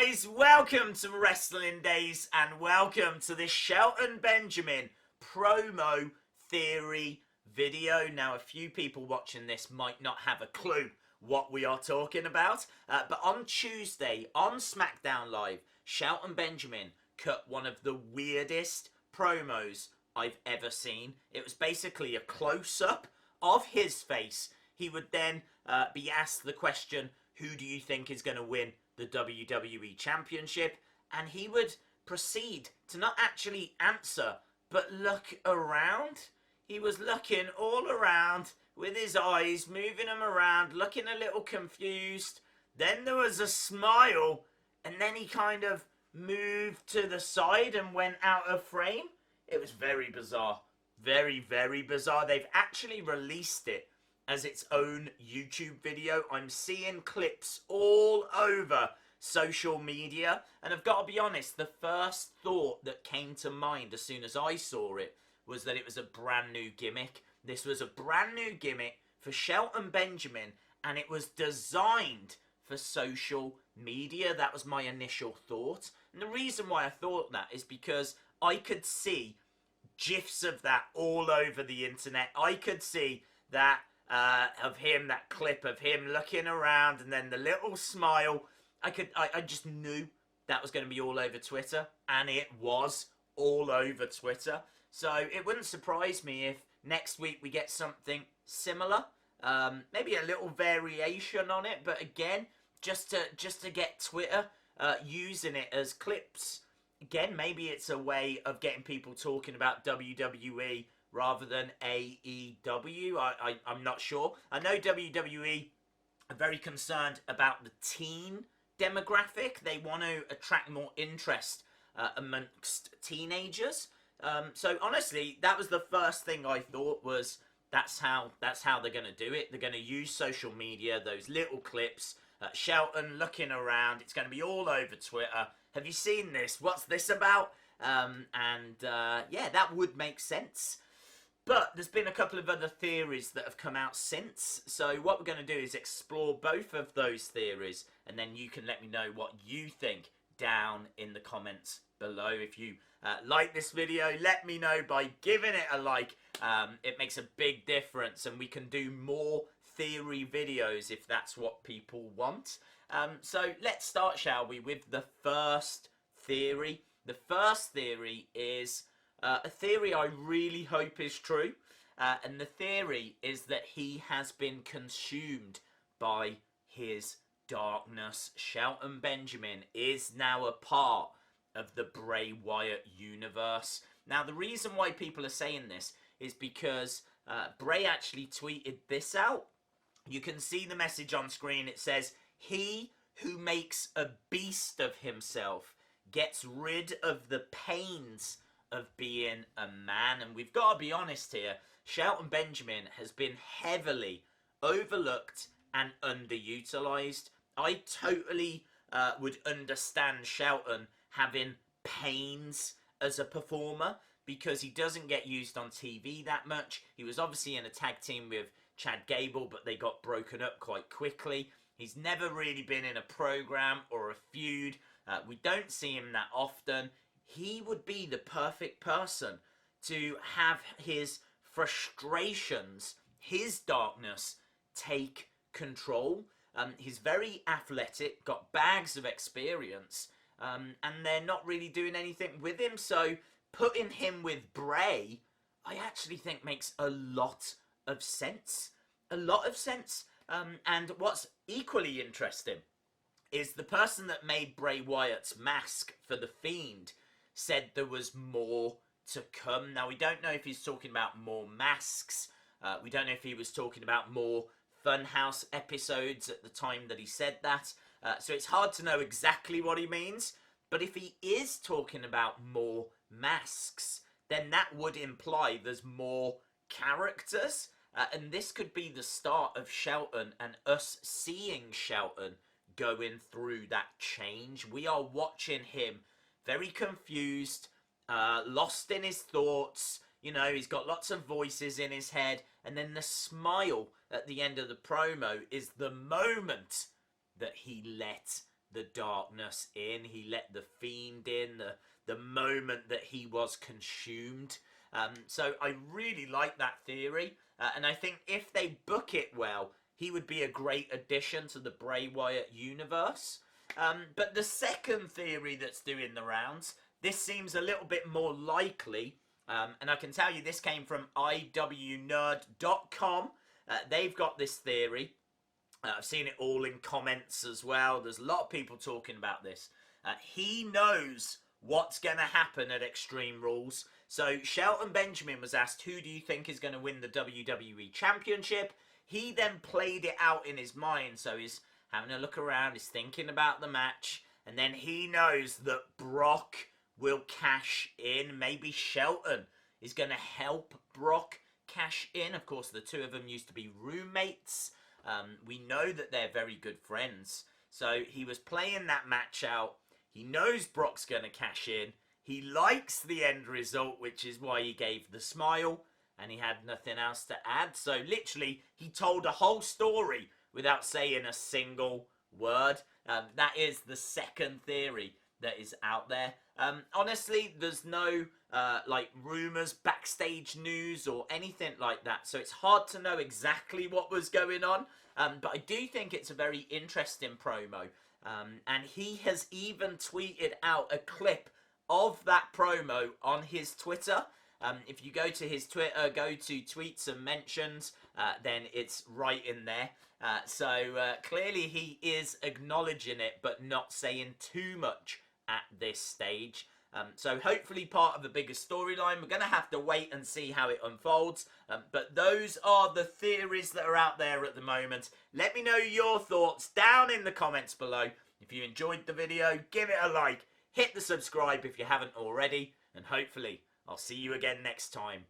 guys, welcome to Wrestling Days and welcome to this Shelton Benjamin promo theory video. Now, a few people watching this might not have a clue what we are talking about, but on Tuesday on Smackdown Live, Shelton Benjamin cut one of the weirdest promos I've ever seen. It was basically a close-up of his face. He would then be asked the question, who do you think is going to win the WWE Championship? And he would proceed to not actually answer, but look around. He was looking all around with his eyes, moving them around, looking a little confused. Then there was a smile, and then he kind of moved to the side and went out of frame. It was very bizarre. Very, very bizarre. They've actually released it as its own YouTube video. I'm seeing clips all over social media, and I've got to be honest, the first thought that came to mind as soon as I saw it was that it was a brand new gimmick. This was a brand new gimmick for Shelton Benjamin, and it was designed for social media. That was my initial thought, and the reason why I thought that is because I could see GIFs of that all over the internet. I could see that of him, that clip of him looking around and then the little smile. I just knew that was going to be all over Twitter, and it was all over Twitter. So it wouldn't surprise me if next week we get something similar, maybe a little variation on it, but again, just to get Twitter using it as clips. Again, maybe it's a way of getting people talking about WWE rather than AEW. I'm not sure. I know WWE are very concerned about the teen demographic. They want to attract more interest amongst teenagers. So honestly, that was the first thing I thought was that's how they're going to do it. They're going to use social media, those little clips, Shelton looking around. It's going to be all over Twitter. Have you seen this? What's this about? Yeah, that would make sense. But there's been a couple of other theories that have come out since. So what we're going to do is explore both of those theories, and then you can let me know what you think down in the comments below. If you like this video, let me know by giving it a like. It makes a big difference, and we can do more theory videos if that's what people want. So let's start, shall we, with the first theory. The first theory is a theory I really hope is true, and the theory is that he has been consumed by his darkness. Shelton Benjamin is now a part of the Bray Wyatt universe. Now, the reason why people are saying this is because Bray actually tweeted this out. You can see the message on screen. It says, "He who makes a beast of himself gets rid of the pains of being a man." And we've got to be honest here, Shelton Benjamin has been heavily overlooked and underutilized. I totally would understand Shelton having pains as a performer because he doesn't get used on TV that much. He was obviously in a tag team with Chad Gable, but they got broken up quite quickly. He's never really been in a program or a feud. We don't see him that often. He would be the perfect person to have his frustrations, his darkness, take control. He's very athletic, got bags of experience, and they're not really doing anything with him. So putting him with Bray, I actually think makes a lot of sense. A lot of sense. And what's equally interesting is the person that made Bray Wyatt's mask for The Fiend said there was more to come. Now, we don't know if he's talking about more masks. We don't know if he was talking about more Funhouse episodes at the time that he said that. So it's hard to know exactly what he means. But if he is talking about more masks, then that would imply there's more characters. And this could be the start of Shelton and us seeing Shelton going through that change. We are watching him very confused, lost in his thoughts. You know, he's got lots of voices in his head. And then the smile at the end of the promo is the moment that he let the darkness in. He let the Fiend in, the moment that he was consumed. So I really like that theory. And I think if they book it well, he would be a great addition to the Bray Wyatt universe. But the second theory that's doing the rounds, this seems a little bit more likely. And I can tell you this came from iwnerd.com. They've got this theory. I've seen it all in comments as well. There's a lot of people talking about this. He knows what's going to happen at Extreme Rules. So Shelton Benjamin was asked, who do you think is going to win the WWE Championship? He then played it out in his mind. So he's having a look around, he's thinking about the match, and then he knows that Brock will cash in. Maybe Shelton is going to help Brock cash in. Of course, the two of them used to be roommates. We know that they're very good friends. So he was playing that match out. He knows Brock's going to cash in. He likes the end result, which is why he gave the smile, and he had nothing else to add. So literally, he told a whole story without saying a single word. That is the second theory that is out there. Honestly, there's no rumors, backstage news, or anything like that. So it's hard to know exactly what was going on. But I do think it's a very interesting promo. And he has even tweeted out a clip of that promo on his Twitter. If you go to his Twitter, go to tweets and mentions, then it's right in there. So clearly he is acknowledging it, but not saying too much at this stage. So hopefully part of the bigger storyline. We're going to have to wait and see how it unfolds. But those are the theories that are out there at the moment. Let me know your thoughts down in the comments below. If you enjoyed the video, give it a like. Hit the subscribe if you haven't already. And hopefully I'll see you again next time.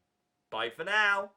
Bye for now.